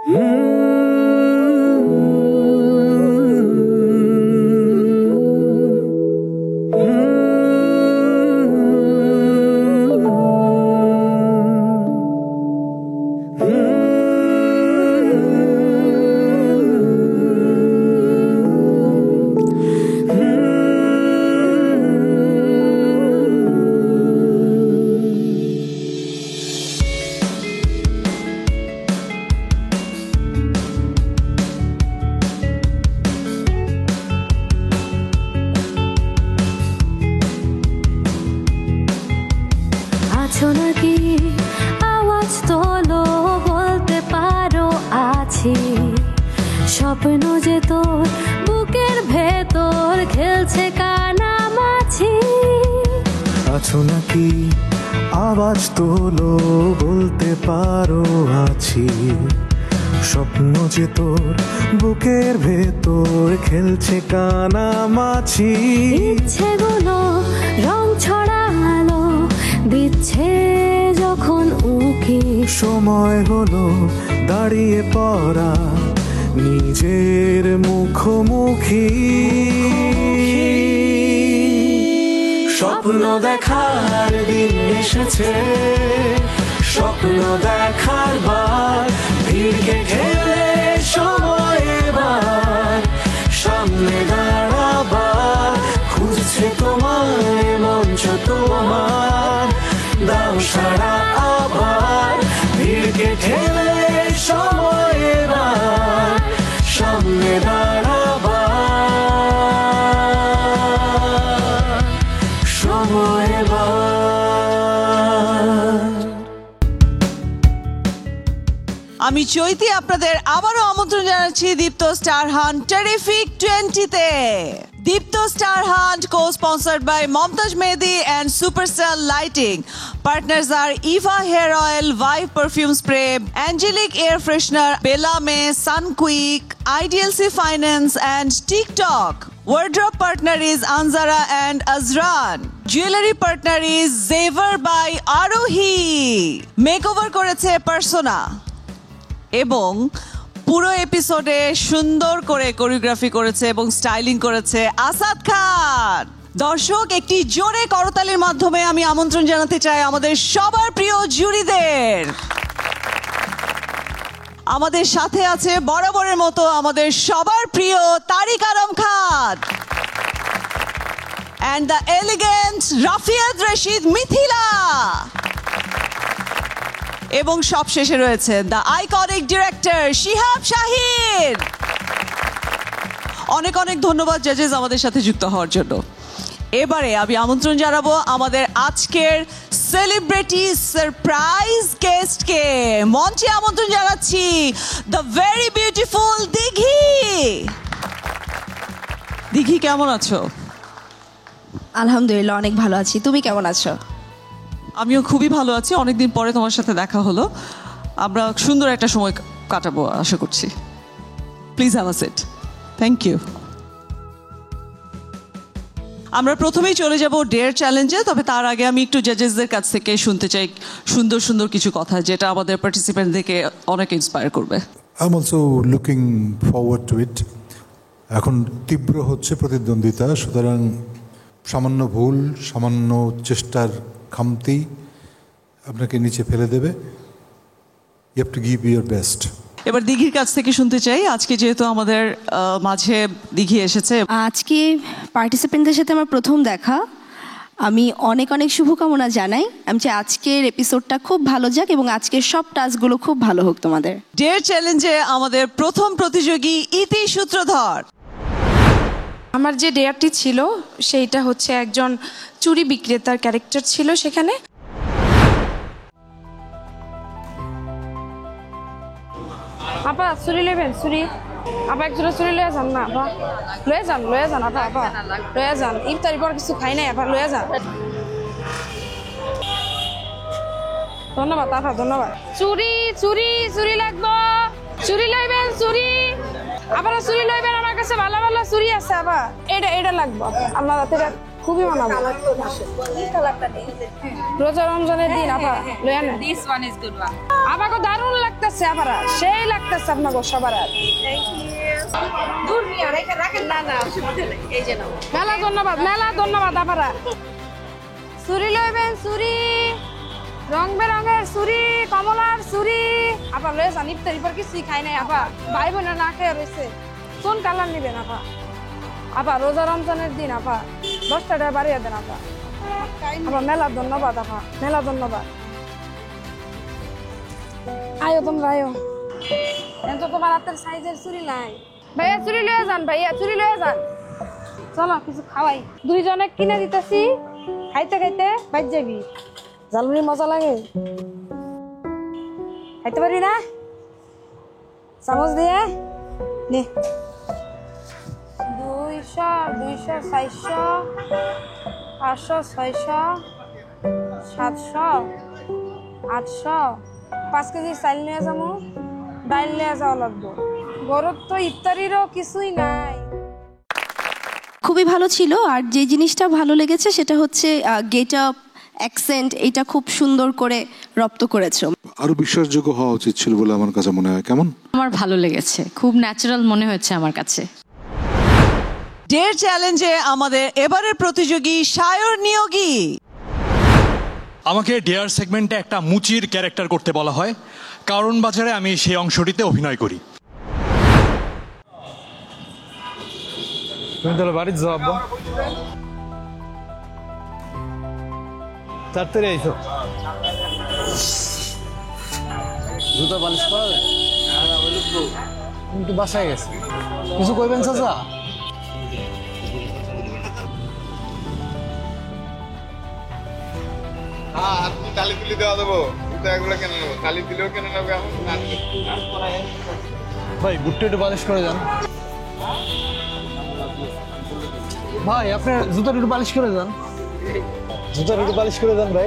আছো নাকি আওয়াজ তোলো বলতে পারো আছি স্বপ্ন যে তোর বুকের ভেতর খেলছে কানামাছি আছো নাকি আওয়াজ তোলো বলতে পারো আছি স্বপ্ন যে তোর বুকের ভেতর খেলছে কানামাছি ইচ্ছেগুলো রং ছড়ালো দিচ্ছে যখন উকি সময় হলো দাঁড়িয়ে পড়া নিজের মুখোমুখি স্বপ্ন দেখার দিন এসেছে স্বপ্ন দেখার বার ভিড়কে ঠেলে সময় এবার সামনে দাঁড়াবার খুঁজছে তোমার মঞ্চ তোমার দাও সারা আবার ভিড়কে ঠেলে সময় এবার সামনে দাঁড়াবার সময় আমি চৈতি আপনাদের আবারও আমন্ত্রণ জানাচ্ছি দীপ্ত স্টার হান্ট টেরিফিক 20-তে। Deepto star hunt co-sponsored by Momtaj Mehdi and Superstar Lighting. Partners are Eva Hair Oil, Vive Perfume Spray, Angelic Air Freshener, Bella May, Sunquick, IDLC Finance and TikTok. Wardrobe partner is Anzara and Azran. Jewelry partner is Zever by Arohi. Makeover করেছে Persona. এবং পুরো এপিসোডে সুন্দর করে choreography করেছে এবং styling করেছে আসাদ খান। দর্শক একটি জোরে করতালির মাধ্যমে আমি আমন্ত্রণ জানাতে চাই আমাদের সবার প্রিয় জুরিদের। আমাদের সাথে আছে বরাবরের মতো আমাদের সবার প্রিয় তারিক আরম খান and the elegant Rafiath Rashid Mithila. এবং সব শেষে রয়েছে the iconic director Shihab Shaheen. অনেক অনেক ধন্যবাদ জাজেস আমাদের সাথে যুক্ত হওয়ার জন্য। এবারে আমি আমন্ত্রণ জানাবো আমাদের আজকের সেলিব্রিটি সারপ্রাইজ গেস্টকে। মঞ্চে আমন্ত্রণ জানাচ্ছি দ্য ভেরি বিউটিফুল দিঘি। দিঘি কেমন আছো? আলহামদুলিল্লাহ অনেক ভালো আছি, তুমি কেমন আছো? আমিও খুবই ভালো আছি, অনেকদিন পরে তোমার সাথে দেখা হলো, আমরা সুন্দর একটা সময় কাটাবো আশা করছি। Please have a seat. Thank you. আমরা প্রথমেই চলে যাব ডেয়ার চ্যালেঞ্জে, তবে তার আগে আমি একটু জাজেসদের কাছ থেকে শুনতে চাই সুন্দর সুন্দর কিছু কথা যেটা আমাদের পার্টিসিপেন্টদেরকে অনেক ইন্সপায়ার করবে। I am also looking forward to it. এখন তীব্র হচ্ছে প্রতিদ্বন্দ্বিতা, সুতরাং সামান্য ভুল, সামান্য চেষ্টার খামতি আপনাকে নিচে ফেলে দেবে। You have to give your best. এবার দিঘির কাছ থেকে শুনতে চাই, আজকে যেহেতু আমাদের মাঝে দিঘি এসেছে, আজকে পার্টিসিপেন্টদের সাথে আমার প্রথম দেখা, আমি অনেক অনেক শুভকামনা জানাই। আমি চাই আজকের এপিসোডটা খুব ভালো যাক এবং আজকের সব টাস্কগুলো খুব ভালো হোক তোমাদের। ডেয়ার চ্যালেঞ্জে আমাদের প্রথম প্রতিযোগী ইতি সূত্রধর। আমার যে ডেয়ারটি ছিল সেইটা হচ্ছে একজন চুরি বিক্রেতার ক্যারেক্টার ছিল সেখানে। আপা চুরি নেবেন? চুরি আপা একজোড়া চুরি লয়ে যান না আপা, লয়ে যান আপা, লয়ে যান। ইফতারি পর কিছু খাই নাই আপা, লয়ে যান। ধন্যবাদ আপা, ধন্যবাদ। চুরি চুরি চুরি লাগবো, চুরি লইবেন, চুরি আপনারা চুরি লইবেন। আমার কাছে ভালো ভালো চুরি আছে আপা, এটা লাগবো আপনার হাতে খুবই মানাবো রোজা রমজানের দিন আপা লয়া না This one is good one. আমাকে দারুণ লাগতেছে আপারা সেই লাগতেছে আপনাকে সবার আর দূর নিয়ে রাখেন না না অসুবিধা নেই এই যে নাও মেলা ধন্যবাদ আপারা চুরি লইবেন চুরি রং বেরঙের চুরি কমলার চুরি আপা লয়ে যান ইফতারি পর কিছুই খাই নাই আপা ভাই বোন না খেয়ে রয়েছে কোন কালার নিবেন আপা আপা রোজা রমজানের দিন আপা 10 টাকা বাড়িয়ে দেন আপা আপা মেলা ধন্যবাদ আপা মেলা ধন্যবাদ আয়ো তোমরা আয়ো এখন তো তোমার হাতের সাইজের চুরি নাই ভাইয়া চুরি লয়ে যান ভাইয়া চুরি লয়ে যান চলো কিছু খাওয়াই দুইজনে কিনে দিতেছি খাইতে খাইতে বাইর যাবি ঝালমুড়ি মজা লাগে খাইতে পারি না চামচ দিয়ে নে 200 400 500 600 700 800 5 কেজি চাল নিয়ে যাবো ডাইল নিয়ে যাওয়া লাগবো গরত তো ইফতারিরও কিছুই নাই খুবই ভালো ছিল। আর যে জিনিসটা ভালো লেগেছে সেটা হচ্ছে গেট আপ, অ্যাকসেন্ট, এটা খুব সুন্দর করে রপ্ত করেছো। আরো বিশ্বাসযোগ্য হওয়া উচিত ছিল বলে আমার কাছে মনে হয়। কেমন? আমার ভালো লেগেছে, খুব ন্যাচারাল মনে হয়েছে আমার কাছে। ডেয়ার চ্যালেঞ্জে আমাদের এবারের প্রতিযোগী সায়র নিয়োগী। আমাকে ডেয়ার সেগমেন্টে একটা মুচির ক্যারেক্টার করতে বলা হয়, কারণ বাজারে আমি সেই অংশটিতে অভিনয় করি। তুমি তাহলে বাড়ির জবাব তাড়াতাড়ি আইসো জুতা পালিশ করা যায় কিন্তু বাসায় গেছে কিছু কইবেন চাচা কালি তুলি দেওয়া দেবো জুতা এগুলো কেনে নেবো কালি দিলেও কেনে নেবো এখন ভাই বুটটা একটু পালিশ করে যান ভাই আপনার জুতার একটু পালিশ করে যান জুতার একটু পালিশ করে যান ভাই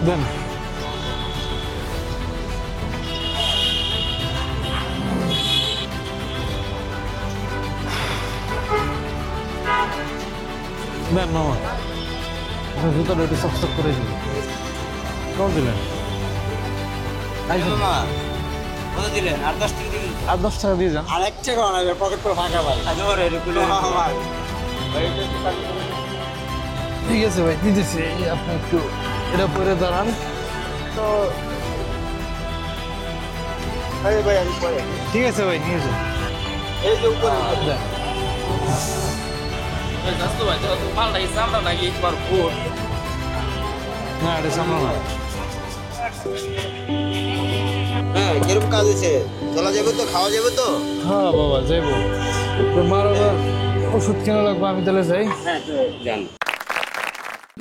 দেন দেন মামা আপনার জুতাটা একটু সফট করে দিন কেমন দিলেন আর 10 টাকা দিয়ে যান ঠিক আছে ভাই দিতেছি আপনি একটু এটা পরে দাঁড়ান তো ঠিক আছে ভাই নিয়ে যান এই যে উপরে না এটা সামনে না হ্যাঁ কিরকম কাজ হয়েছে চলা যাবে তো খাওয়া যাবে তো হ্যাঁ বাবা যাইবো তো মার আবার ওষুধ কেনা লাগবে আমি তাহলে যাই হ্যাঁ যান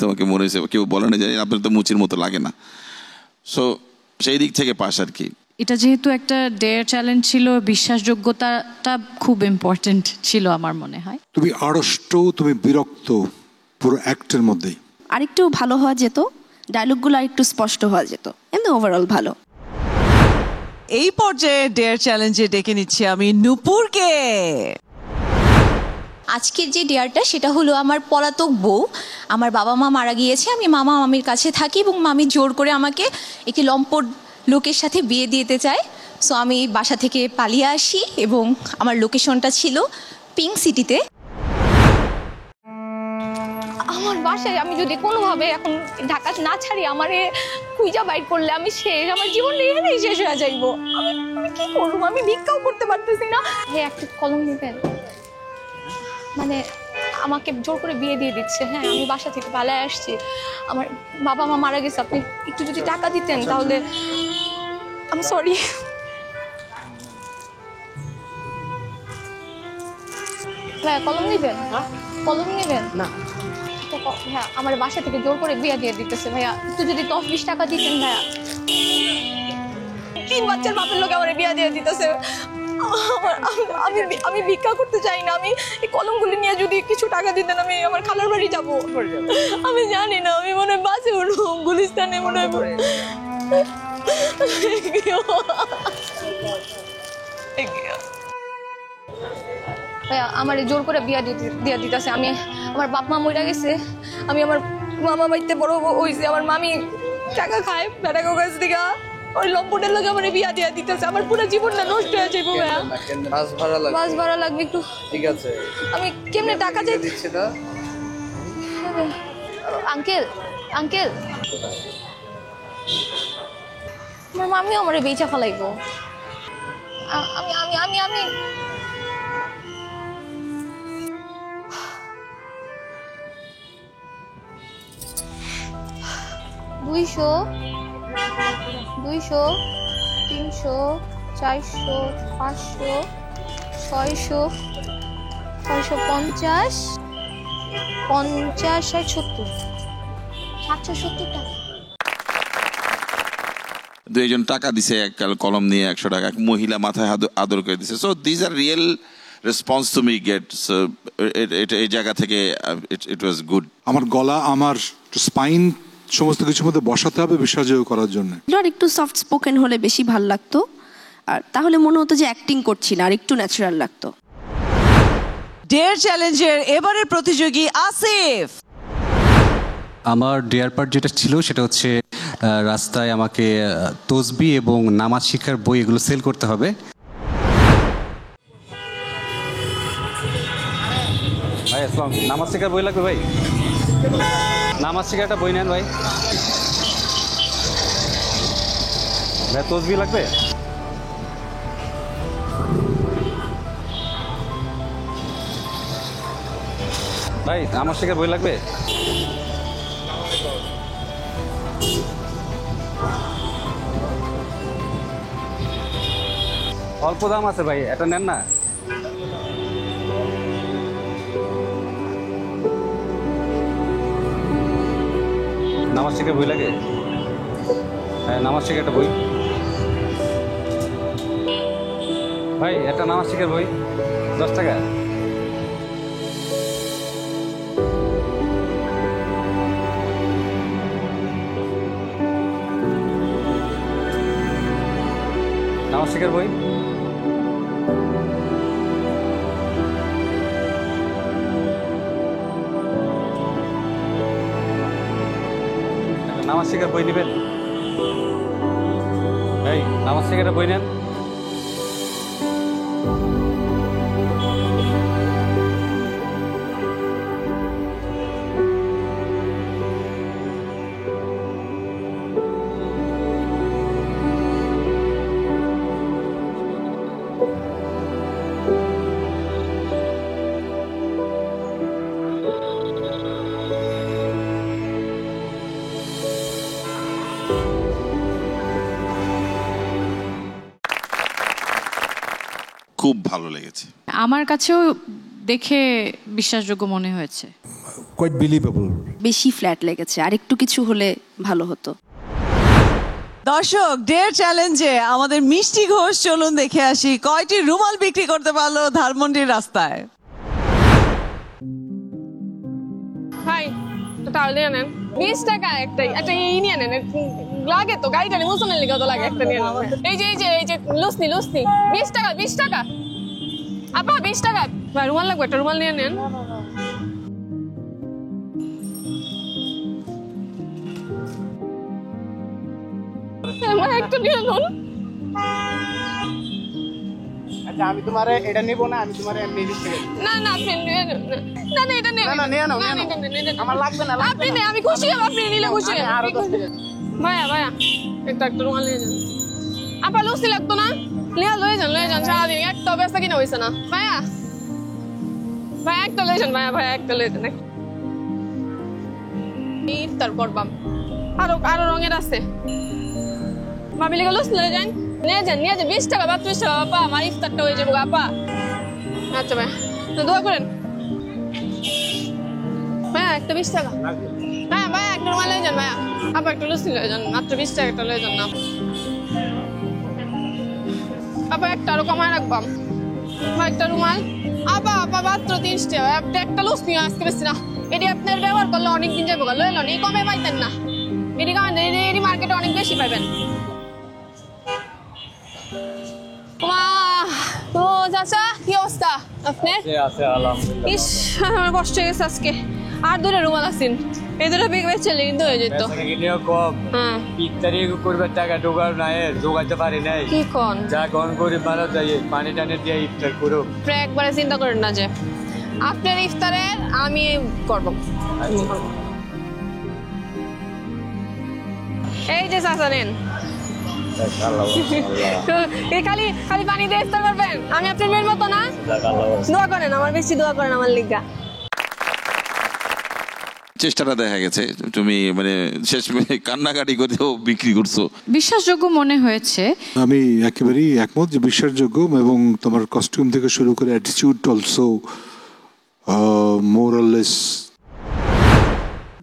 তোমাকে মনে হয়েছে কেউ বলে না যে আপনার তো মুচির মতো লাগে না, সো সেই দিক থেকে পাস আর কি। এটা যেহেতু একটা ডেয়ার চ্যালেঞ্জ ছিল, বিশ্বাসযোগ্যতাটা খুব ইম্পর্টেন্ট ছিল আমার মনে হয়। তুমি আড়ষ্ট, তুমি বিরক্ত পুরো অ্যাক্টের মধ্যেই। আরেকটু ভালো হওয়া যেত, ডায়লগগুলো আরেকটু স্পষ্ট হওয়া যেত, এমনি ওভারঅল ভালো। এই পর্যায়ে ডেয়ার চ্যালেঞ্জে ডেকে নিচ্ছি আমি নূপুরকে। আজকের যে ডেয়ারটা সেটা হলো আমার পলাতক বউ। আমার বাবা মা মারা গিয়েছে, আমি মামা মামির কাছে থাকি এবং মামি জোর করে আমাকে একটি লম্পট লোকের সাথে বিয়ে দিতে চায়। সো আমি বাসা থেকে পালিয়ে আসি এবং আমার লোকেশনটা ছিল পিঙ্ক সিটিতে। আমার বাসায় আমি যদি কোনোভাবে এখন ঢাকা না ছাড়ি, আমারে খুঁজা বাইর করলে আমি শেষ, আমার জীবনটা এখানেই শেষ হয়ে যাইবো। আমি কি করবো, আমি ভিক্ষাও করতে পারতেছি না। হে একটা কলম নেবেন, মানে আমাকে জোর করে বিয়ে দিয়ে দিচ্ছে। হ্যাঁ আমি বাসা থেকে পালায় আসছি, আমার বাবা মা মারা গেছে, আপনি একটু যদি টাকা দিতেন তাহলে। আমি সরি। ভাইয়া কলম নেবেন? কলম নেবেন না? হ্যাঁ আমার বাসা থেকে জোর করে বিয়ে দিয়ে দিতেছে। ভাইয়া একটু যদি 10-20 টাকা দিতেন। ভাইয়া 3 বাচ্চার বাপের লোক আমার বিয়ে দিয়ে দিতেছে। আমি ভিক্ষা করতে চাই না। আমি এই কলমগুলি নিয়ে যদি কিছু টাকা দিতেন আমি আমার খালার বাড়ি যাবো। আমি জানি না, আমি মনে হয় বাসে উঠবো, গুলিস্তানে মনে হয়। ভাইয়া আমার জোর করে বিয়া দিয়ে দিতেছে। আমি আমার বাপ মা মরে গেছে, আমি আমার মামা বাড়িতে বড় হয়েছে, আমার মামি টাকা খায় বেটাকে কাছ থেকে, ওই লম্পটের লোক আমার বিয়া দিয়ে দিতেছে। আমার পুরো জীবনটা নষ্ট হয়ে যাবে ভাইয়া। বাস ভাড়া লাগবে একটু। ঠিক আছে, আমি কেমনে টাকা চাই দিচ্ছি না। আঙ্কেল আঙ্কেল আমার মামিও আমার বেচা ফেলাইবো। আমি আমি আমি আমি 200 300 400 500 600 650 50 60 70 770 টাকা। দুইজন টাকা দিছে, এক কলম নিয়ে 100 টাকা, এক মহিলা মাথায় আদর করে দিছে। So this are real response to me get. So এই জায়গা থেকে ইট ওয়াজ গুড। আমার গলা, আমার স্পাইন সমস্ত কিছুর মধ্যে বসাতে হবে বিশ্বাসযোগ্য করার জন্য। আর একটু সফট স্পোকেন হলে বেশি ভাল লাগতো, আর তাহলে মনে হতো যে অ্যাক্টিং করছি না, আর একটু ন্যাচারাল লাগতো। ডেয়ার চ্যালেঞ্জের এবারের প্রতিযোগী আসিফ। আমার ডেয়ার পার্ট যেটা ছিল সেটা হচ্ছে রাস্তায় আমাকে তসবি এবং নামাজ শিক্ষার বই এগুলো সেল করতে হবে। ভাই আসসালাম, নামাজ শিক্ষার বই লাগবে ভাই? নামাজ শিক্ষার একটা বই নেন ভাই। ভাই তসবি লাগবে? ভাই নামাজ শিক্ষার বই লাগবে? অল্প দাম আছে ভাই, এটা নেন না। নামাজ শিখার বই লাগে? হ্যাঁ নামাজ শিখার একটা বই ভাই, একটা নামাজ শিখার বই 10 টাকা। নামাজ শিখার বই নামাজ শিখার বই নেবেন? এই নামাজ শিখার বই নেন। খুব ভালো লেগেছে আমার কাছেও, দেখে বিশ্বাসযোগ্য মনে হয়েছে। Quite believable. বেশি ফ্ল্যাট লেগেছে, আর একটু কিছু হলে ভালো হতো। দর্শক, ডেয়ার চ্যালেঞ্জে আমাদের মিষ্টি ঘোষ, চলুন দেখে আসি কয়টি রুমাল বিক্রি করতে পারলো ধানমন্ডির রাস্তায়। ভাই তাহলে নেন 20 টাকা একটাই, একটা এই নিয়ে নেন, লাগে তো গাড়িটা নিয়ে মুসলমান লিখা তো লাগে, একটা নিয়ে নেন। এই যে লুসনি 20 টাকা 20 টাকা আপা 20 টাকা। ভাই রুমাল লাগবে, একটা রুমাল নিয়ে নেন। একটা নিয়ে নেন। আচ্ছা আমি তোমারে এটা নিব না, আমি তোমারে এমনি দিচ্ছি। না না আপনি নিয়ে নেন। না না এটা নেন। না না নিয়ে নাও, আমার লাগবে না। আপনি নেন, আমি খুশি হব, আপনি নিলে খুশি হব। ভাইয়া একটা রুমাল নিয়ে যান। আপা লুসি লাগতো না, লয়ে যান সারাদিন একটা ব্যস্ত কিনা হয়েছে না। ভাইয়া একটা লয়ে যান, ভাইয়া একটা লয়ে যান। ইফতার করবাম, আরো রঙের আছে। ভাবি লেগে লুসি লয়ে যান, নিয়ে যান 20 টাকা 32 টাকা আপা, আমার ইফতারটা হয়ে যাবো আপা। আচ্ছা ভাইয়া দোয়া করেন। ভাইয়া একটা 20 টাকা। হ্যাঁ ভাইয়া একটা রুমাল লয়ে যান, ভাইয়া আপা একটা লুচি লয়ে যান, মাত্র 20 টাকা একটা লয়ে যান না। আপা একটা আরো কমায় রাখবাম একটা রুমাল আপা আপা মাত্র 30 টাকা একটা লুস নিয়ে আজকে বেশি না এটি আপনার ব্যবহার করলে অনেকদিন যাবো লইলেন এই কমে পাইতেন না এটি এটি মার্কেটে অনেক বেশি পাইবেন ও চাচা কি অবস্থা আপনার ইস আমার কষ্ট হয়ে গেছে আজকে আর দুটো রুমাল আছেন এই দুটো বিগ বেচে কিন্তু হয়ে যেত কম ইফতারি করবার টাকা ঢোকার নাই ঢোকাতে পারি নাই কি কোন যা কোন গরিব মানুষ যাই পানি টানি দিয়ে ইফতার করো একবারে চিন্তা করেন না যে আপনার ইফতারের আমি করব এই যে চাচা নেন খালি খালি পানি দিয়ে ইফতার করবেন আমি আপনার মেয়ের মতো না দোয়া করেন আমার বেশি দোয়া করেন আমার লিগা চেষ্টাটা দেখা গেছে তুমি মানে শেষ কান্নাকাটি করেও বিক্রি করছো বিশ্বাসযোগ্য মনে হয়েছে আমি একেবারেই একমত যে বিশ্বাসযোগ্য এবং তোমার কস্টিউম থেকে শুরু করে attitude also more or less.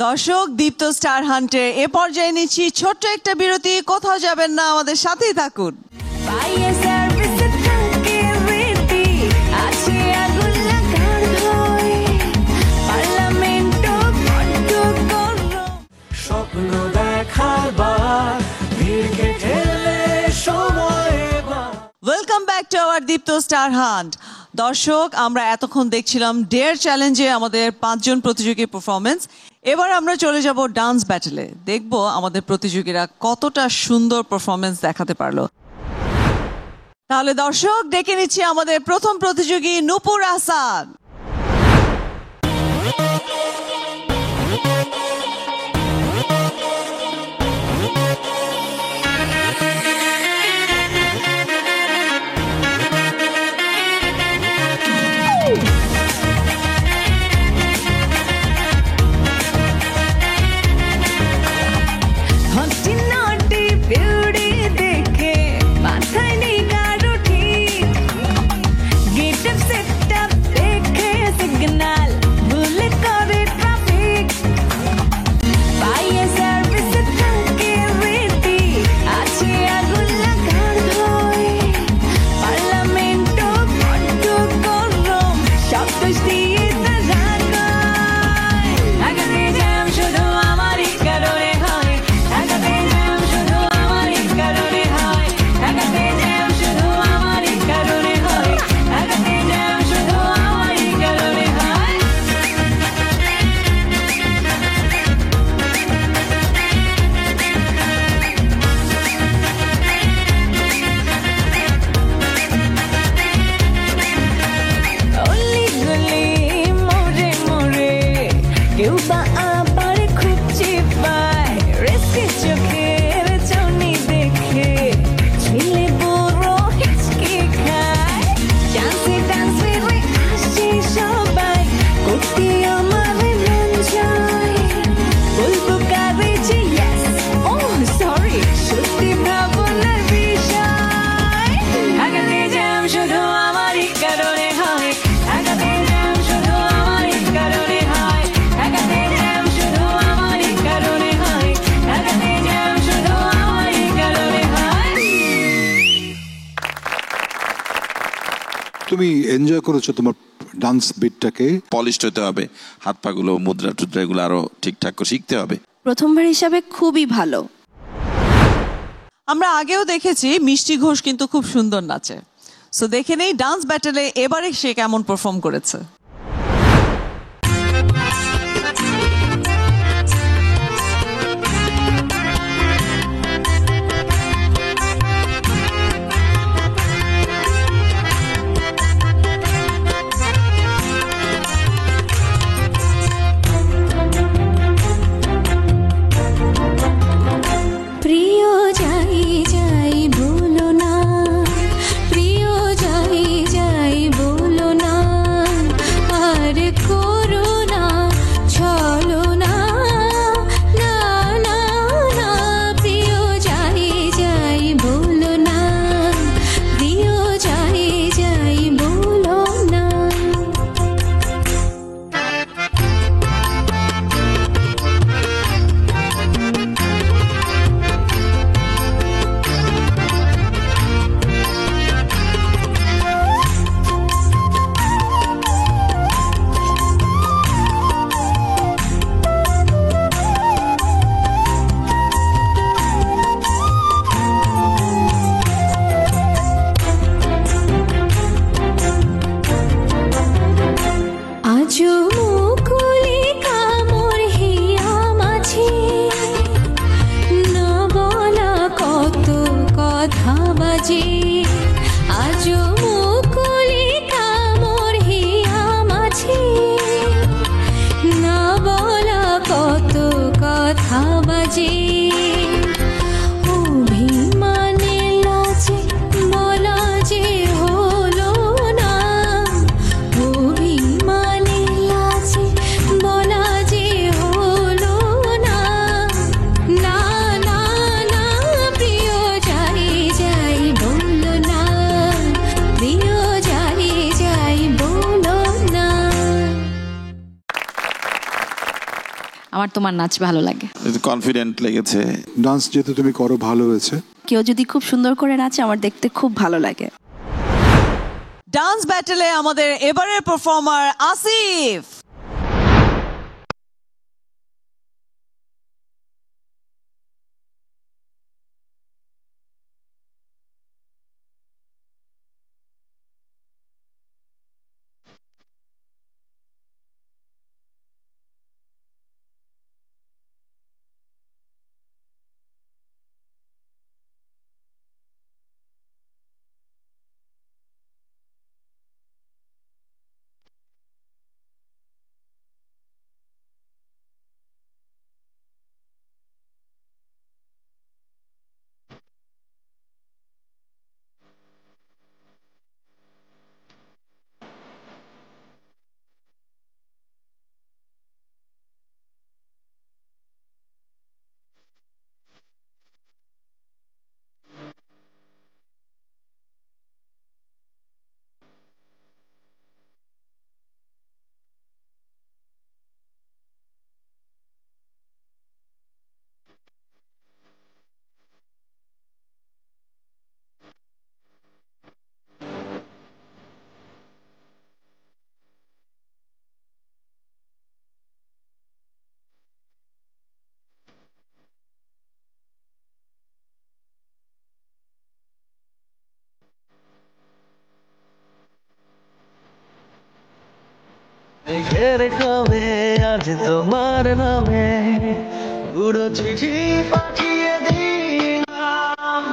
দর্শক দীপ্ত স্টার হান্টে এ পর্যায়ে নিচ্ছি ছোট্ট একটা বিরতি, কোথাও যাবেন না, আমাদের সাথেই থাকুন। স্বপ্ন দেখার বার ভিড়কে ঠেলে সময় welcome back to our Deepto star hunt. দর্শক আমরা এতক্ষণ দেখছিলাম ডেয়ার চ্যালেঞ্জে আমাদের 5 জন প্রতিযোগীর পারফরমেন্স। এবার আমরা চলে যাব ডান্স ব্যাটলে, দেখব আমাদের প্রতিযোগীরা কতটা সুন্দর পারফরমেন্স দেখাতে পারলো। তাহলে দর্শক ডেকে নিচ্ছি আমাদের প্রথম প্রতিযোগী নূপুর আহসান। তুমি এনজয় করেছো তোমার ডান্স বিটটাকে? পলিশড হতে হবে, হাত পাগুলো মুদ্রা টুদ্রা এগুলো আরো ঠিকঠাক করে শিখতে হবে। প্রথমবার হিসাবে খুবই ভালো। আমরা আগেও দেখেছি মিষ্টি ঘোষ কিন্তু খুব সুন্দর নাচে, সো দেখে নেই ডান্স ব্যাটলে এবারে সে কেমন পারফর্ম করেছে। কথা বাজে অভিমানে লাজে বলা যে হলো না অভিমানে লাজে বলা যে হলো না না না না প্রিয় যাই যাই বলো না প্রিয় যাই যাই বলো না। আমার তোমার নাচ ভালো লাগে। কনফিডেন্ট লেগেছে। ডান্স যেহেতু তুমি করো ভালো হয়েছে। কেউ যদি খুব সুন্দর করে নাচে আমার দেখতে খুব ভালো লাগে। ডান্স ব্যাটেলে আমাদের এবারের পারফর্মার আসিফ। মেঘের কবে আজ তোমার নামে পুরো চিঠি পাঠিয়ে দিলাম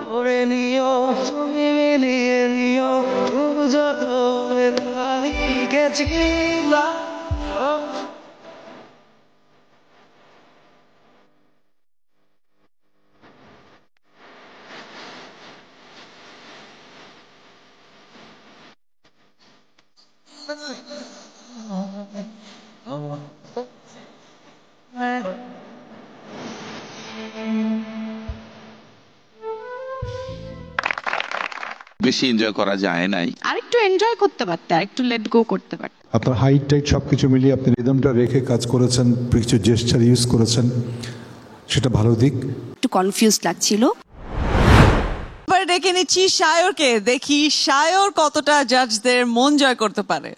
পড়ে নিও তুমি মিলিয়ে নিও তুমি যত গেছিলাম। বেশি এনজয় করা যায় নাই। আরেকটু এনজয় করতে পারতে, আরেকটু লেট গো করতে পারতে। আপনার হাইট টাইট সব কিছু মিলিয়ে আপনি রিদমটা রেখে কাজ করেছেন, কিছু জেস্টার ইউজ করেছেন, সেটা ভালো দিক। একটু কনফিউজ লাগছিল। এবার ডেকে নিচ্ছি সায়রকে, দেখি সায়র কতটা জাজদের মন জয় করতে পারে।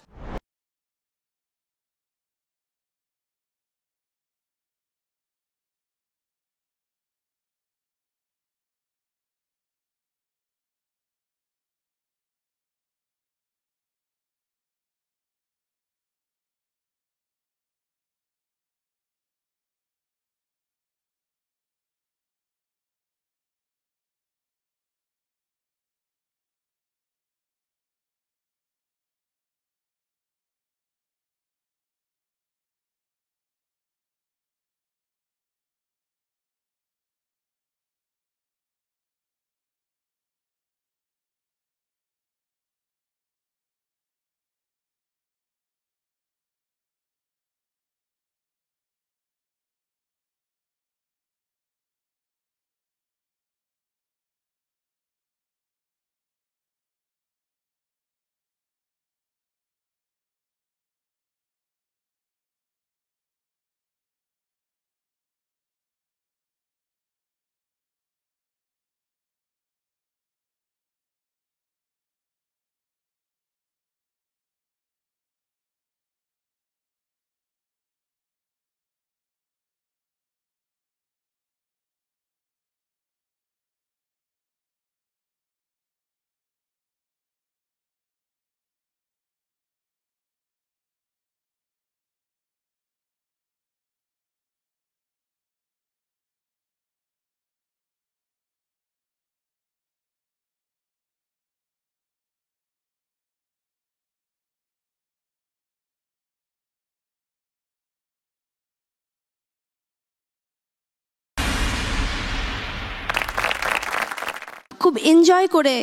খুব এনজয় করে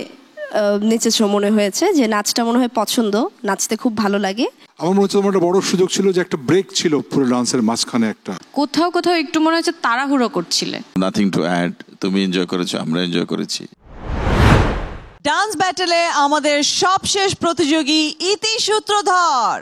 নেচেছো মনে হয়েছে, যে নাচটা মনে হয় পছন্দ, নাচতে খুব ভালো লাগে। আমার মনে হচ্ছে তোমার একটা বড় সুযোগ ছিল, যে একটা ব্রেক ছিল পুরো ডান্সের মাঝখানে একটা। কোথাও কোথাও একটু মনে হচ্ছে তাড়াহুড়ো করছিলে। নাথিং টু অ্যাড, তুমি এনজয় করেছো, আমরা এনজয় করেছি। ডান্স ব্যাটেলে আমাদের সবশেষ প্রতিযোগী ইতি সূত্রধর।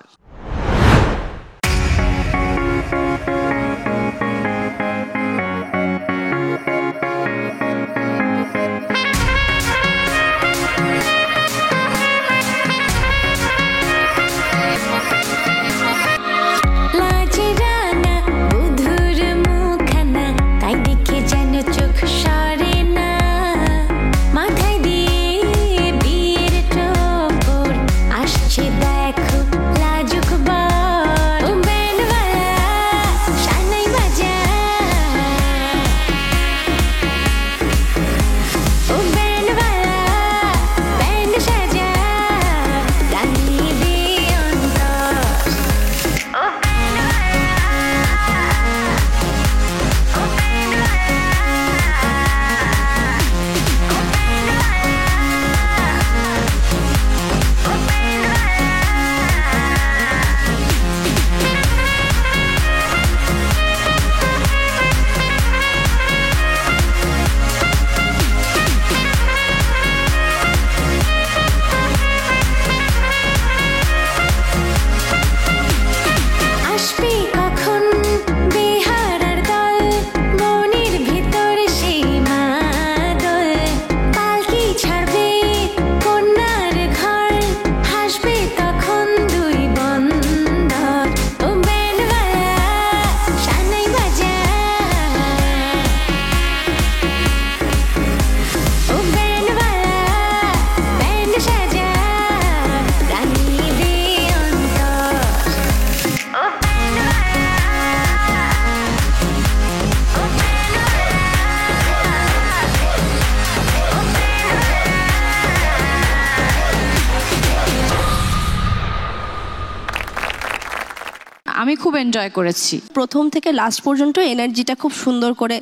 আমি খুব এনজয় করেছি। প্রথম থেকে লাস্ট পর্যন্ত এনার্জিটা খুব সুন্দর করে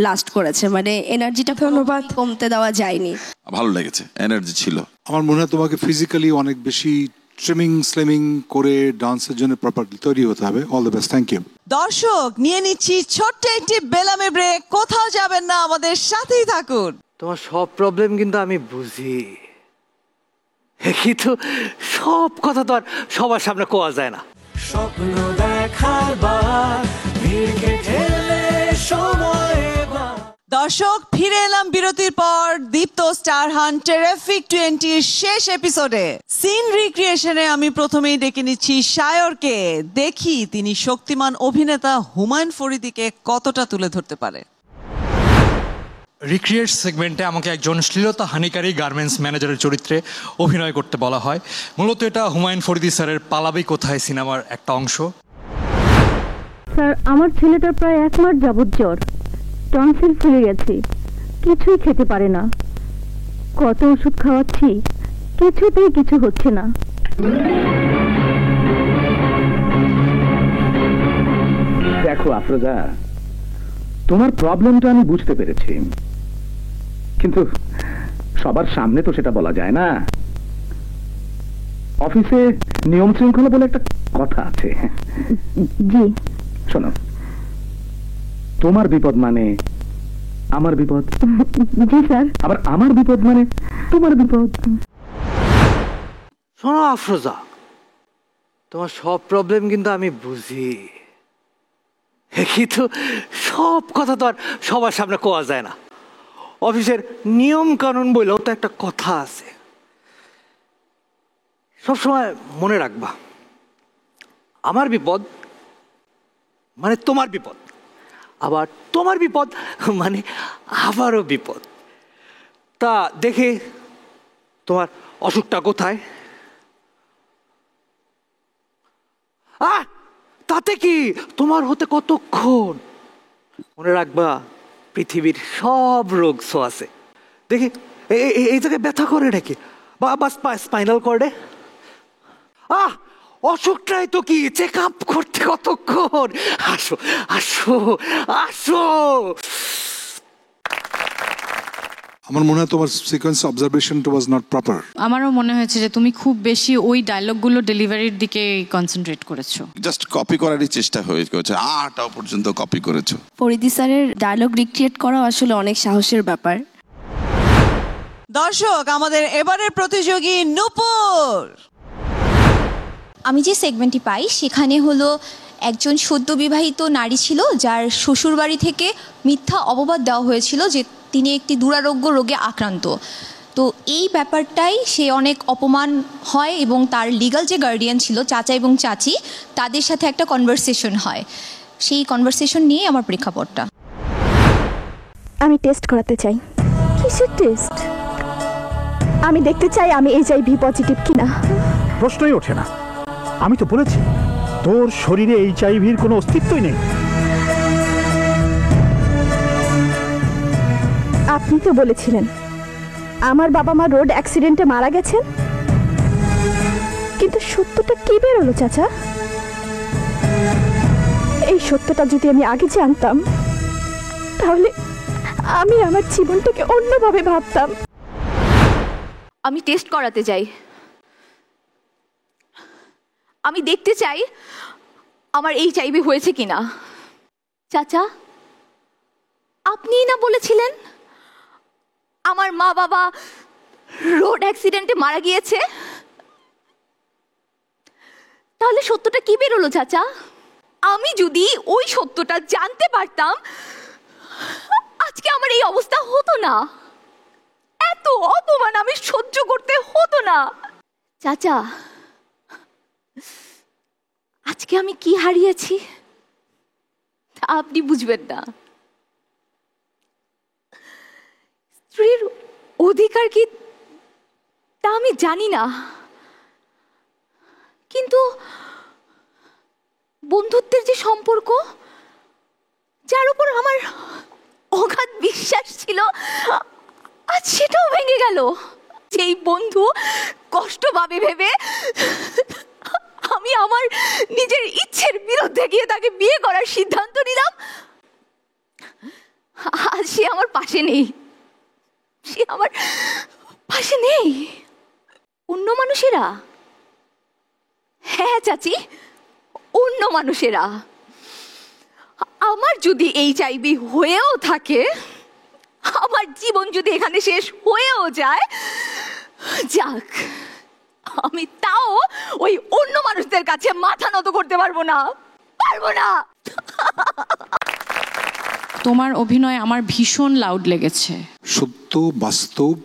লাস্ট করেছে, মানে এনার্জিটা ধন্যবাদ কমতে দেওয়া যায়নি। ভালো লেগেছে, এনার্জি ছিল। আমার মনে হয় তোমাকে ফিজিক্যালি অনেক বেশি ট্রিমিং স্লিমিং করে ডান্সের জন্য প্রপারলি তৈরি হতে হবে। All the best, thank you. দর্শক, নিয়ে নিচ্ছি ছোট্ট একটি বেলামে ব্রেক। কোথাও যাবেন না, আমাদের সাথেই থাকুন। তোমার সব প্রবলেম কিন্তু আমি বুঝি, কিন্তু সব কথা তো আর সবার সামনে কোয়া যায় না। স্বপ্ন দেখার বার, ভিড় কেটে সময়। দর্শক, ফিরে এলাম বিরতির পর দীপ্ত স্টার হান্ট টেরিফিক 20 শেষ এপিসোডে। সিন রিক্রিয়েশনে আমি প্রথমেই ডেকে নিচ্ছি সায়রকে। দেখি তিনি শক্তিমান অভিনেতা হুমায়ুন ফরিদীকে কতটা তুলে ধরতে পারে। রিক্রিয়েট সেগমেন্টে আমাকে একজন শ্লীলতা হানিকারী গার্মেন্টস ম্যানেজারের চরিত্রে অভিনয় করতে বলা হয়। মূলত এটা হুমায়ুন ফরিদী স্যারের পালাবি কোথায় সিনেমার একটা অংশ। স্যার, আমার ছেলেটার প্রায় 1 মাস যাবৎ জ্বর, টনসিল ফুলে গেছে, কিছুই খেতে পারে না। কত ওষুধ খাওয়াচ্ছি, কিছুতেই কিছু হচ্ছে না। দেখো আফরোজা, তোমার প্রবলেমটা আমি বুঝতে পেরেছি, কিন্তু সবার সামনে তো সেটা বলা যায় না। অফিসে নিয়ম শৃঙ্খলা বলে একটা কথা আছে। জি শোনো, তোমার বিপদ মানে আমার বিপদ। জি স্যার। আবার আমার বিপদ মানে তোমার বিপদ। শোনো আফরোজা, তোমার সব প্রবলেম কিন্তু আমি বুঝি, কিন্তু সব কথা তো আর সবার সামনে কোয়া যায় না। অফিসের নিয়ম কানুন বলেও তো একটা কথা আছে, সবসময় মনে রাখবা। আমার বিপদ মানে তোমার বিপদ, আবার তোমার বিপদ মানে আবারও বিপদ। তা দেখে তোমার অসুখটা কোথায়? তাতে কি তোমার হতে কতক্ষণ? মনে রাখবা, পৃথিবীর সব রোগ আছে। দেখি এই জায়গায় ব্যথা করে নাকি, বা স্পাইনাল কর্ডে। অসুখটাই তো কি, চেক আপ করতে কতক্ষণ? আসো আসো আসো। আমার মনে হয় তোমার সিকোয়েন্স অবজারভেশনটা ওয়াজ নট প্রপার। আমারও মনে হয়েছে যে তুমি খুব বেশি ওই ডায়লগগুলো ডেলিভারির দিকে কনসেন্ট্রেট করেছো। জাস্ট কপি করারই চেষ্টা হয়েছে, আটাও পর্যন্ত কপি করেছো। ফরিদি স্যারের ডায়লগ রিক্রিয়েট করা আসলে অনেক সাহসের ব্যাপার। দর্শক, আমাদের এবারের প্রতিযোগী নূপুর। আমি যে সেগমেন্টটি পাই সেখানে হলো একজন সদ্য বিবাহিত নারী ছিল যার শ্বশুরবাড়ি থেকে মিথ্যা অপবাদ দেওয়া হয়েছিল যে তিনি একটি দুরারোগ্য রোগে আক্রান্ত। তো এই ব্যাপারটাই সে অনেক অপমান হয় এবং তার লিগ্যাল যে গার্ডিয়ান ছিল চাচা এবং চাচি তাদের সাথে একটা কনভারসেশন হয়। সেই কনভারসেশন নিয়ে আমার প্রেক্ষাপটটা। আমি টেস্ট করাতে চাই। কিসের টেস্ট? আমি দেখতে চাই আমি HIV পজিটিভ কিনা। প্রশ্নই ওঠে না। আমি তো বলেছি তোর শরীরে HIVর কোনো অস্তিত্বই নেই। আপনি তো বলেছিলেন আমার বাবা মা রোড অ্যাক্সিডেন্টে মারা গেছেন, কিন্তু সত্যটা কি বেরোলো চাচা? এই সত্যটা যদি আমি আগে জানতাম তাহলে আমি আমার জীবনটাকে অন্যভাবে ভাবতাম। আমি টেস্ট করাতে চাই। আমি দেখতে চাই আমার HIV হয়েছে কিনা। চাচা, আপনিই না বলেছিলেন আমার মা বাবা রোড অ্যাক্সিডেন্টে মারা গিয়েছে? তাহলে সত্যটা কি বেরোলো চাচা? আমি যদি ওই সত্যটা জানতে পারতাম আজকে আমার এই অবস্থা হতো না, এত অপমান আমি সহ্য করতে হতো না। চাচা, আজকে আমি কি হারিয়েছি তা আপনি বুঝবেন না। স্ত্রীর অধিকার কি তা আমি জানি না, কিন্তু বন্ধুত্বের যে সম্পর্ক, যার উপর আমার অগাধ বিশ্বাস ছিল, আজ সেটাও ভেঙে গেল। যেই বন্ধু কষ্ট পাবে ভেবে আমি আমার নিজের ইচ্ছের বিরুদ্ধে গিয়ে তাকে বিয়ে করার সিদ্ধান্ত নিলাম, আজ সে আমার পাশে নেই। সে আমার পাশে নেই। অন্য মানুষেরা, হ্যাঁ চাচি, অন্য মানুষেরা। আমার যদি HIV হয়েও থাকে, আমার জীবন যদি এখানে শেষ হয়েও যায়, যাক, আমি তাও ওই অন্য মানুষদের কাছে মাথা নত করতে পারবো না, পারবো না। তোমার অভিনয় আমার ভীষণ লাউড লেগেছে। সত্য বাস্তব,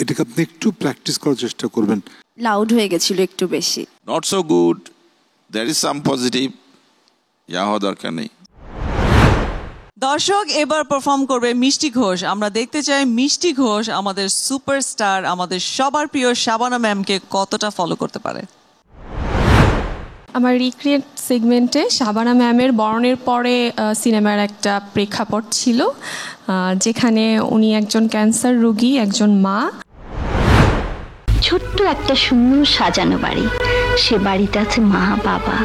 এটাকে আপনি একটু প্র্যাকটিস করার চেষ্টা করবেন। লাউড হয়ে গেছিল একটু বেশি। Not so good, there is some positive, যা হওয়া দরকার নেই। দর্শক, এবার পারফর্ম করবে মিষ্টি ঘোষ। আমরা দেখতে চাই মিষ্টি ঘোষ আমাদের সুপারস্টার, আমাদের সবার প্রিয় শাবানা ম্যামকে কতটা ফলো করতে পারে। আমার রিক্রিয়েট সেগমেন্টে শাবানা ম্যামের বরণের পরে সিনেমার একটা প্রেক্ষাপট ছিল, যেখানে উনি একজন ক্যান্সার রোগী, একজন মা। ছোট্ট একটা সুন্দর সাজানো বাড়ি, সে বাড়িতে আছে মা বাবা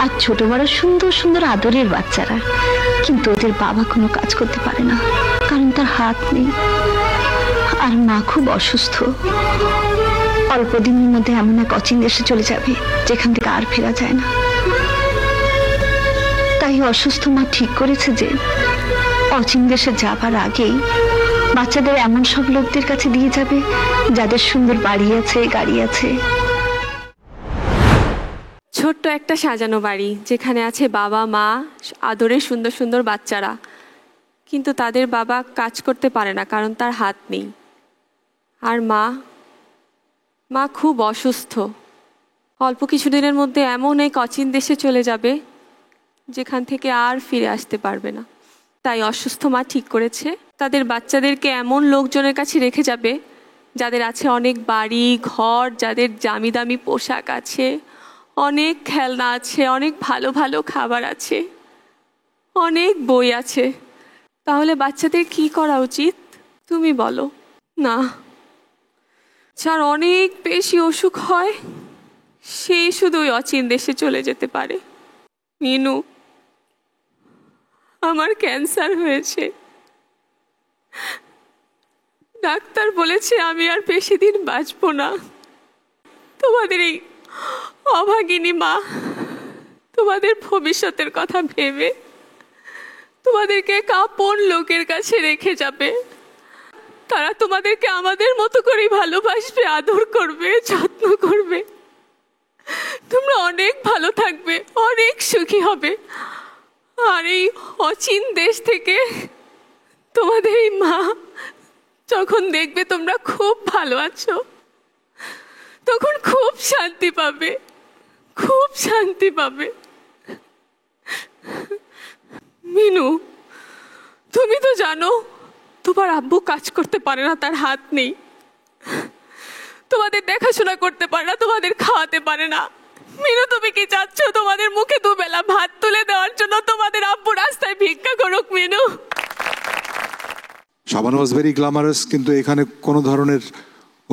আর ছোট বড় সুন্দর সুন্দর আদরের বাচ্চারা, কিন্তু ওদের বাবা কোনো কাজ করতে পারে না, কারণ তার হাত নেই। আর মা খুব অসুস্থ, অল্প দিনের মধ্যে এমন এক অচিন দেশে চলে যাবে যেখান থেকে আর ফেরা যায় না। তাই অসুস্থ মা ঠিক করেছে যে অচিন দেশে যাবার আগেই বাচ্চাদের এমন সব লোকদের কাছে দিয়ে যাবে যাদের সুন্দর বাড়ি আছে, গাড়ি আছে। ছোট্ট একটা সাজানো বাড়ি, যেখানে আছে বাবা মা, আদরের সুন্দর সুন্দর বাচ্চারা, কিন্তু তাদের বাবা কাজ করতে পারে না কারণ তার হাত নেই। আর মা খুব অসুস্থ, অল্প কিছুদিনের মধ্যে এমন এক অচিন দেশে চলে যাবে যেখান থেকে আর ফিরে আসতে পারবে না। তাই অসুস্থ মা ঠিক করেছে তাদের বাচ্চাদেরকে এমন লোকজনের কাছে রেখে যাবে যাদের আছে অনেক বাড়ি ঘর, যাদের দামি দামি পোশাক আছে, অনেক খেলনা আছে, অনেক ভালো ভালো খাবার আছে, অনেক বই আছে। তাহলে বাচ্চাদের কি করা উচিত তুমি বলো? না, যার অনেক বেশি অসুখ হয় সে শুধু ওই অচিন দেশে চলে যেতে পারে। মিনু, আমার ক্যান্সার হয়েছে, ডাক্তার বলেছে আমি আর বেশি দিন বাঁচবো না। তোমাদের এই অভাগিনী মা তোমাদের ভবিষ্যতের কথা ভেবে তোমাদেরকে আপন লোকের কাছে রেখে যাবে। তারা তোমাদেরকে আমাদের মতো করে ভালোবাসবে, আদর করবে, যত্ন করবে। তোমরা অনেক ভালো থাকবে, অনেক সুখী হবে। আর এই অচিন দেশ থেকে তোমাদের এই মা যখন দেখবে তোমরা খুব ভালো আছো, তখন খুব শান্তি পাবে, খুব শান্তি পাবে। মিনু, তুমি তো জানো তোমার আব্বু কাজ করতে পারে না, তার হাত নেই। তোমাদের দেখাশোনা করতে পারে না, তোমাদের খাওয়াতে পারে না। মিনু, তুমি কি চাচ্ছ তোমাদের মুখে দুবেলা ভাত তুলে দেওয়ার জন্য তোমাদের আব্বু রাস্তায় ভিক্ষা করুক? Minu, Shabana was very glamorous, কিন্তু এখানে কোনো ধরনের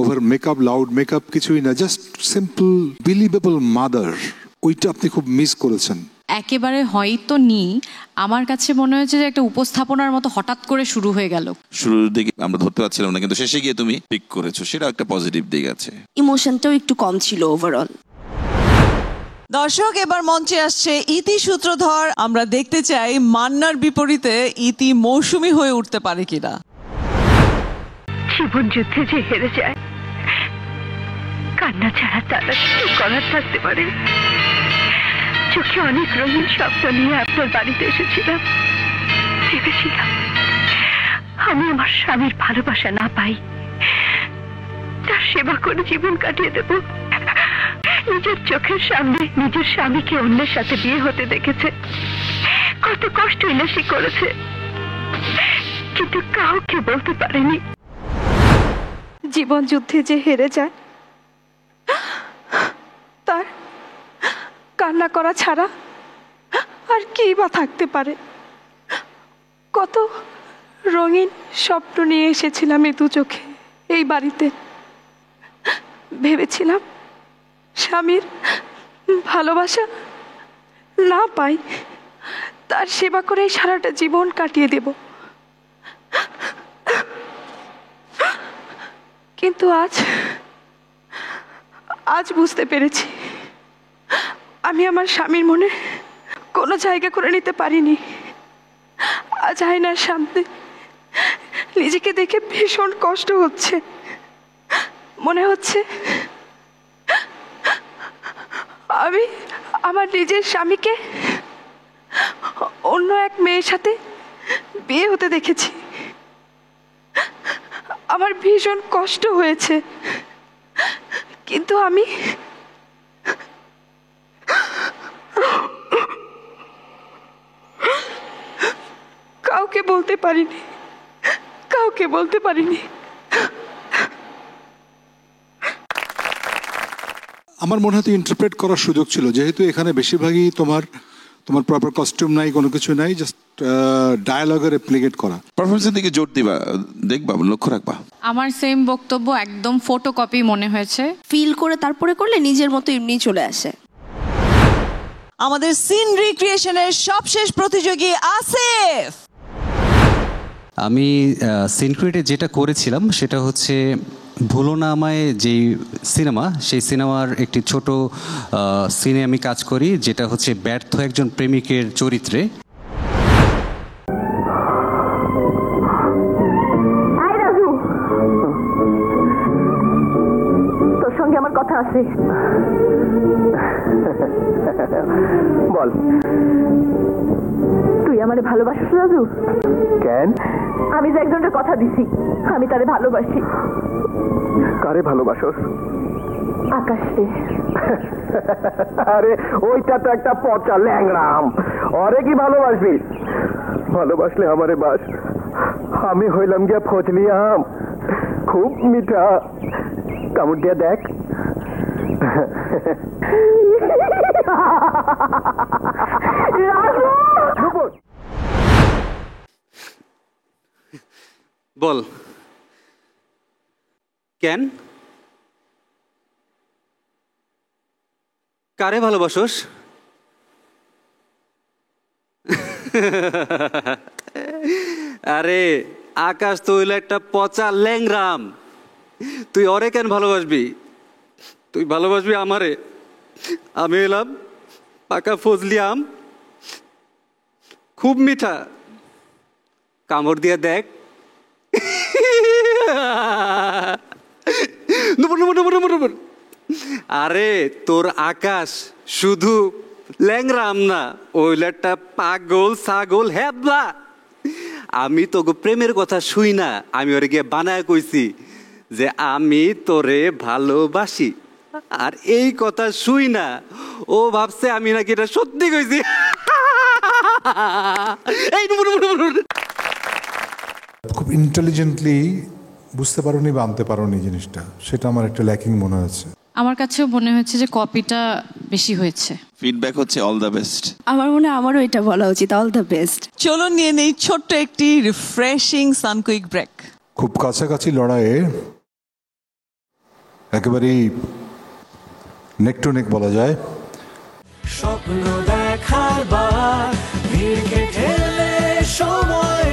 ওভার মেকআপ, লাউড মেকআপ কিছুই না, জাস্ট সিম্পল বিলিভেবল মাদার। ওইটা আপনি খুব মিস করেছেন। একেবারে হয়তো নি, আমার কাছে মনে হয়েছে যে একটা উপস্থাপনার মতো হঠাৎ করে শুরু হয়ে গেল। শুরুর দিকে আমরা ধরতে পারছিলাম না, কিন্তু শেষে গিয়ে তুমি পিক করেছো, সেটা একটা পজিটিভ দিক আছে। ইমোশনটাও একটু কম ছিল ওভারঅল। দর্শক, এবার মঞ্চে আসছে ইতি সূত্রধর। আমরা দেখতে চাই মান্নার বিপরীতে ইতি মৌসুমী হয়ে উঠতে পারে কিনা। জীবন যুদ্ধে যে হেরে যায়, কান্না ছাড়া তারা কি করার থাকতে পারে? চোখে অনেক রঙিন স্বপ্ন নিয়ে আপনার বাড়িতে এসেছিলাম। ভেবেছিলাম আমি আমার স্বামীর ভালোবাসা না পাই, তার সেবা করে জীবন কাটিয়ে দেব। নিজের চোখের সামনে নিজের স্বামীকে অন্যের সাথে বিয়ে হতে দেখেছে, কত কষ্ট ইলাসি করেছে, কিন্তু কাউকে বলতে পারেনি। জীবন যুদ্ধে যে হেরে যায়, তার কান্না করা ছাড়া আর কি বা থাকতে পারে? কত রঙিন স্বপ্ন নিয়ে এসেছিলাম এই দু চোখে এই বাড়িতে। ভেবেছিলাম স্বামীর ভালোবাসা না পাই, তার সেবা করে সারাটা জীবন কাটিয়ে দেব। কিন্তু আজ বুঝতে পেরেছি আমি আমার স্বামীর মনে কোনো জায়গা করে নিতে পারিনি। আজ আয়নার সামনে নিজেকে দেখে ভীষণ কষ্ট হচ্ছে। মনে হচ্ছে আমি আমার নিজের স্বামীকে অন্য এক মেয়ের সাথে বিয়ে হতে দেখেছি। আমার ভীষণ কষ্ট হয়েছে, কিন্তু আমি কাউকে বলতে পারিনি, কাউকে বলতে পারিনি। আমার মনে হয় ইন্টারপ্রেট করার সুযোগ ছিল, যেহেতু এখানে বেশিরভাগই তোমার প্রপার কস্টিউম নাই, কোনো কিছু নাই, জাস্ট ডায়ালগে রেপ্লিকেট করা। পারফরমেন্সের দিকে জোর দিবা, দেখবা, লক্ষ্য রাখবা। আমার সেম বক্তব্য, একদম ফটোকপি মনে হয়েছে। ফিল করে তারপরে করলে নিজের মতো এমনি চলে আসে। আমাদের সিন রিক্রিয়েশনের সবশেষ প্রতিযোগী আসিফ। আমি সিনক্রিয়েটে যেটা করেছিলাম সেটা হচ্ছে ভুলো না আমায়, যেই সিনেমা, সেই সিনেমার একটি ছোট সিনে আমি কাজ করি, যেটা হচ্ছে ব্যর্থ একজন প্রেমিকের চরিত্রে। তোর সঙ্গে আমার কথা আছে, বল। তুই আমারে ভালোবাসিস রাজু? কেন? আমি যে একজনের কথা দিছি, আমি তারে ভালোবাসি। কারে ভালোবাসোস? আকাশে। আরে ওইটা তো একটা পচা ল্যাংড়াম, ওরে কি ভালোবাসবি? ভালোবাসলে আমারে বাস। আমি হইলাম গিয়া ফজলি আম, খুব মিঠা, কামড় দিয়া দেখ। বল কেন, কারে ভালোবাসোস? আরে আকাশ তো হইলো একটা পচা ল্যাংরাম, তুই ওরে কেন ভালোবাসবি? তুই ভালোবাসবি আমারে। আমি এলাম পাকা ফজলি আম, খুব মিঠা, কামড় দিয়ে দেখ। আরে তোর আকাশ শুধু ল্যাংরাম না, ওইল একটা পাগল ছাগল হেবলা। আমি তোকে প্রেমের কথা শুই না, আমি ওরে গিয়ে বানায় কইছি যে আমি তোরে ভালোবাসি, আর এই কথা শুই না ও ভাবছে আমি নাকি এটা সত্যি কইছি। খুব ইন্টেলিজেন্টলি বুঝতে পারোনি বা আনতে পারোনি জিনিসটা, সেটা আমার একটা ল্যাকিং মনে হচ্ছে। আমার কাছেও মনে হচ্ছে যে কপিটা বেশি হয়েছে। ফিডব্যাক হচ্ছে অল দ্য বেস্ট। আমার মনে হয় আমারও এটা বলা উচিত, অল দ্য বেস্ট। চলুন নিয়ে নেই ছোট্ট একটি রিফ্রেশিং সানকুইক ব্রেক। খুব কাছাকাছি লড়াইয়ে একেবারেই নেক টু নেক বলা যায়। স্বপ্ন দেখার বার ভিড়কে ঠেলে সময়।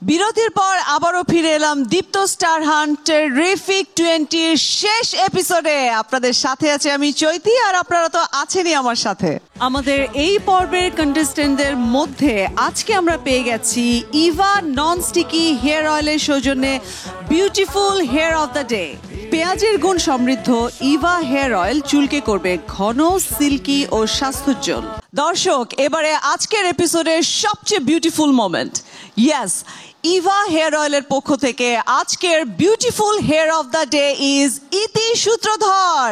বিরতির পর আবারও ফিরে এলাম দীপ্ত স্টার হান্ট টেরিফিক 20 শেষ এপিসোডে। আপনাদের সাথে আছে আমি চৈতি, আর আপনারা তো আছেনই আমার সাথে। আমাদের এই পর্বের কন্টেস্টেন্টদের মধ্যে আজকে আমরা পেয়ে গেছি ইভা নন স্টিকি হেয়ার অয়েলের সৌজন্যে beautiful hair of the day. পেঁয়াজের গুণ সমৃদ্ধ ইভা হেয়ার অয়েল চুলকে করবে ঘন, সিল্কি ও স্বাস্থ্যোজ্জ্বল। দর্শক, এবারে আজকের এপিসোডের সবচেয়ে beautiful moment. Yes, Eva hair অয়েলের পক্ষ থেকে আজকের beautiful hair of the day is Iti Sutradhar.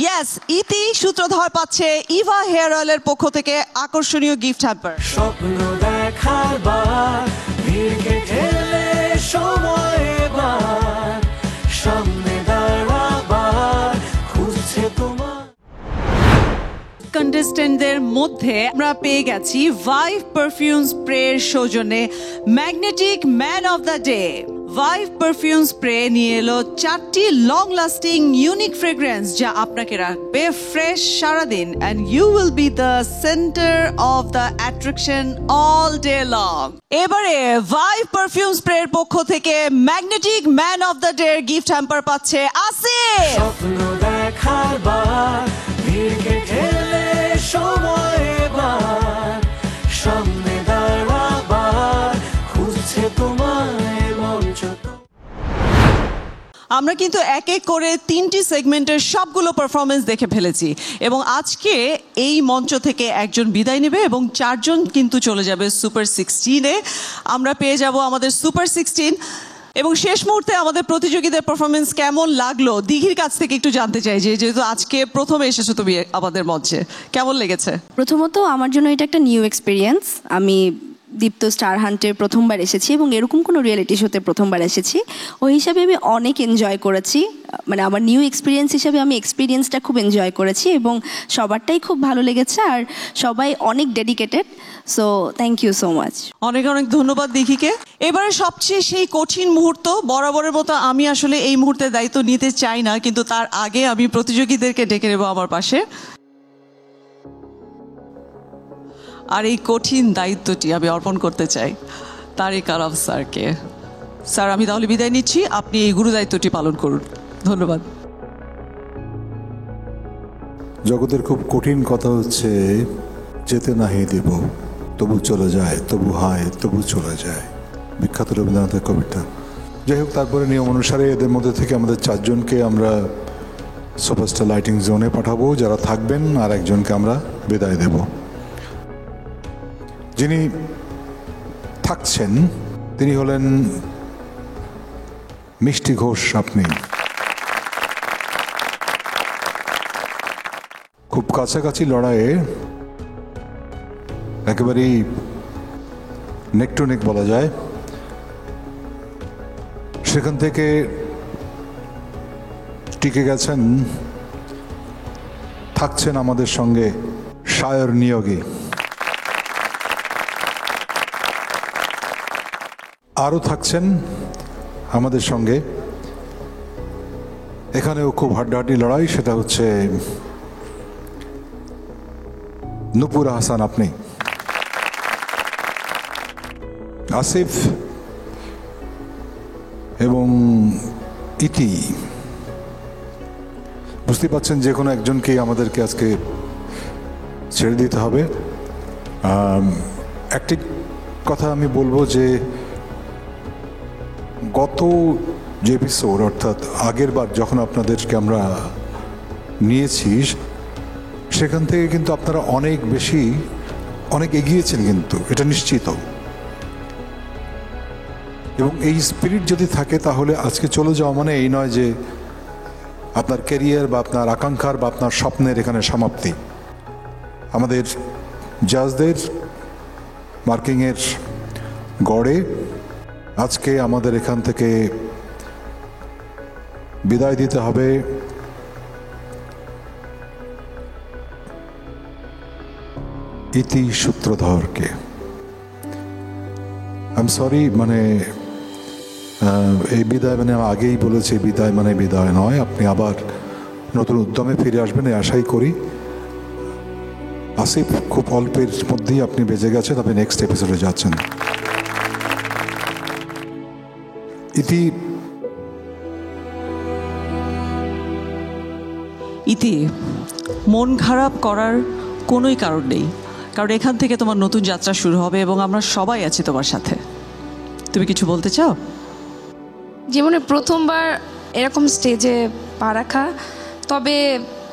Yes, ইতি সূত্রধর পাচ্ছে ইভা হেয়ার অয়েলের পক্ষ থেকে আকর্ষণীয় গিফট হ্যাম্পার। স্বপ্ন দেখার বার ভিড়কে ঠেলে সময় এবার সামনে দাঁড়াবার খুঁজছে তোমার। কন্টেস্টেন্টদের মধ্যে আমরা পেয়ে গেছি ভাইভ পারফিউম স্প্রের সৌজন্যে magnetic man of the day. Vive perfume spray নিয়ে এলো 4টি লং লাস্টিং ইউনিক ফ্রেগ্রেন্স, যা আপনাকে রাখবে ফ্রেশ সারাদিন, and you will be the centre of the attraction all day long. এবারে ভাইভ পারফিউম স্প্রের পক্ষ থেকে magnetic man of the day gift hamper পাচ্ছে আসিফ। স্বপ্ন দেখার বার ভিড়কে ঠেলে সময় এবার সামনে দাঁড়াবার খুঁজছে তোমায় মঞ্চ। আমরা কিন্তু এক এক করে 3টি সেগমেন্টের সবগুলো পারফরমেন্স দেখে ফেলেছি, এবং আজকে এই মঞ্চ থেকে একজন বিদায় নেবে এবং 4 জন কিন্তু চলে যাবে সুপার 16-এ। আমরা পেয়ে যাব আমাদের সুপার 16, এবং শেষ মুহূর্তে আমাদের প্রতিযোগীদের পারফরমেন্স কেমন লাগলো দিঘির কাছ থেকে একটু জানতে চাই, যেহেতু আজকে প্রথমে এসেছো তুমি আমাদের মঞ্চে, কেমন লেগেছে? প্রথমত আমার জন্য এটা একটা নিউ এক্সপিরিয়েন্স। আমি দীপ্ত স্টার হান্টে প্রথমবার এসেছি এবং এরকম কোনো রিয়েলিটি শোতে প্রথমবার এসেছি। ওই হিসাবে আমি অনেক এনজয় করেছি, মানে আমার নিউ এক্সপিরিয়েন্স হিসাবে আমি এক্সপিরিয়েন্সটা খুব এনজয় করেছি এবং সবারটাই খুব ভালো লেগেছে, আর সবাই অনেক dedicated. So thank you so much. অনেক অনেক ধন্যবাদ দিঘিকে। এবারে সবচেয়ে সেই কঠিন মুহূর্ত, বরাবরের মতো আমি আসলে এই মুহূর্তে দায়িত্ব নিতে চাই না, কিন্তু তার আগে আমি প্রতিযোগীদেরকে ডেকে নেব আমার পাশে, আর এই কঠিন দায়িত্বটি আমি অর্পণ করতে চাই তারিক আরব স্যারকে। স্যার, আমি তাহলে বিদায় নিচ্ছি, আপনি এই গুরু দায়িত্বটি পালন করুন। ধন্যবাদ। জগতের খুব কঠিন কথা হচ্ছে যেতে না হে দেব, তবু চলে যায়, তবু হায়, তবু চলে যায়, বিখ্যাত রবীন্দ্রনাথের কবিতা। যাই হোক, তারপরে নিয়ম অনুসারে এদের মধ্যে থেকে আমাদের 4 জনকে আমরা সুপারস্টার লাইটিং জোনে পাঠাবো, যারা থাকবেন, আর একজনকে আমরা বিদায় দেব। যিনি থাকছেন তিনি হলেন মিষ্টি ঘোষ। আপনি খুব কাছাকাছি লড়াইয়ে একেবারেই নেক টু নেক বলা যায়, সেখান থেকে টিকে গেছেন, থাকছেন আমাদের সঙ্গে শায়র নিয়োগে। আরও থাকছেন আমাদের সঙ্গে, এখানেও খুব হাড্ডাহাড্ডি লড়াই, সেটা হচ্ছে নূপুর হাসান। আপনি আসিফ এবং ইতি, বুঝতে পারছেন যে কোনো একজনকেই আমাদেরকে আজকে ছেড়ে দিতে হবে। একটি কথা আমি বলবো যে গত যে এপিসোড, অর্থাৎ আগের বার যখন আপনাদেরকে আমরা নিয়েছি, সেখান থেকে কিন্তু আপনারা অনেক এগিয়েছেন, কিন্তু এটা নিশ্চিত। এবং এই স্পিরিট যদি থাকে তাহলে আজকে চলে যাওয়া মানে এই নয় যে আপনার ক্যারিয়ার বা আপনার আকাঙ্ক্ষার বা আপনার স্বপ্নের এখানে সমাপ্তি। আমাদের জাজদের মার্কিংয়ের গড়ে আজকে আমাদের এখান থেকে বিদায় দিতে হবে ইতি সূত্রধরকে। আই এম সরি, মানে এই বিদায় মানে আগেই বলেছি, বিদায় মানে বিদায় নয়। আপনি আবার নতুন উদ্যমে ফিরে আসবেন এই আশাই করি। আসিফ, খুব অল্পের মধ্যেই আপনি বেজে গেছেন, আপনি নেক্সট এপিসোডে যাচ্ছেন। ইতি, মন খারাপ করার কোনোই কারণ নেই, কারণ এখান থেকে তোমার নতুন যাত্রা শুরু হবে এবং আমরা সবাই আছি তোমার সাথে। তুমি কিছু বলতে চাও? জীবনে প্রথমবার এরকম স্টেজে পা রাখা, তবে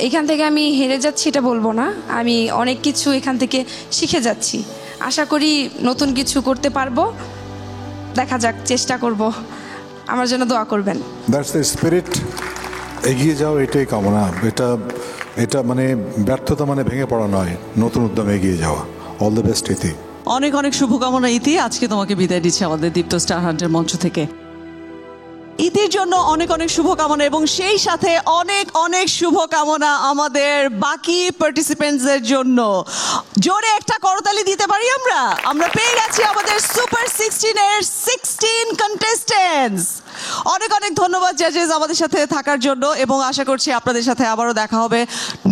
এখান থেকে আমি হেরে যাচ্ছি এটা বলবো না, আমি অনেক কিছু এখান থেকে শিখে যাচ্ছি। আশা করি নতুন কিছু করতে পারবো, দেখা যাক, চেষ্টা করব। আমার জন্য দোয়া করবেন। That's the spirit. এগিয়ে যাও, এটাই কামনা। এটা মানে ব্যর্থতা মানে ভেঙে পড়া নয়, নতুন উদ্যমে এগিয়ে যাওয়া। অল দ্য বেস্ট ইতি। অনেক অনেক শুভকামনা ইতি। আজকে তোমাকে বিদায় দিচ্ছে আমাদের দীপ্ত স্টার হান্টের মঞ্চ থেকে। ইতির জন্য অনেক অনেক শুভকামনা এবং সেই সাথে অনেক অনেক শুভকামনা আমাদের বাকি পার্টিসিপেন্টসদের জন্য। জোরে একটা করতালি দিতে পারি আমরা? আমরা পেয়ে গেছি আমাদের সুপার 16 এর 16 কন্টেস্টেন্টস। অনেক অনেক ধন্যবাদ জাজেস আমাদের সাথে থাকার জন্য এবং আশা করছি আপনাদের সাথে আবারও দেখা হবে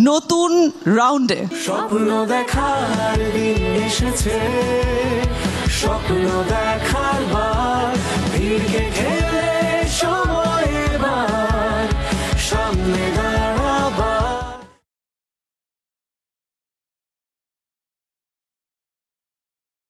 নতুন রাউন্ডে। স্বপ্ন দেখার দিন এসেছে, স্বপ্ন দেখার বার, ভিড়কে ঠেলে সময় এবার সামনে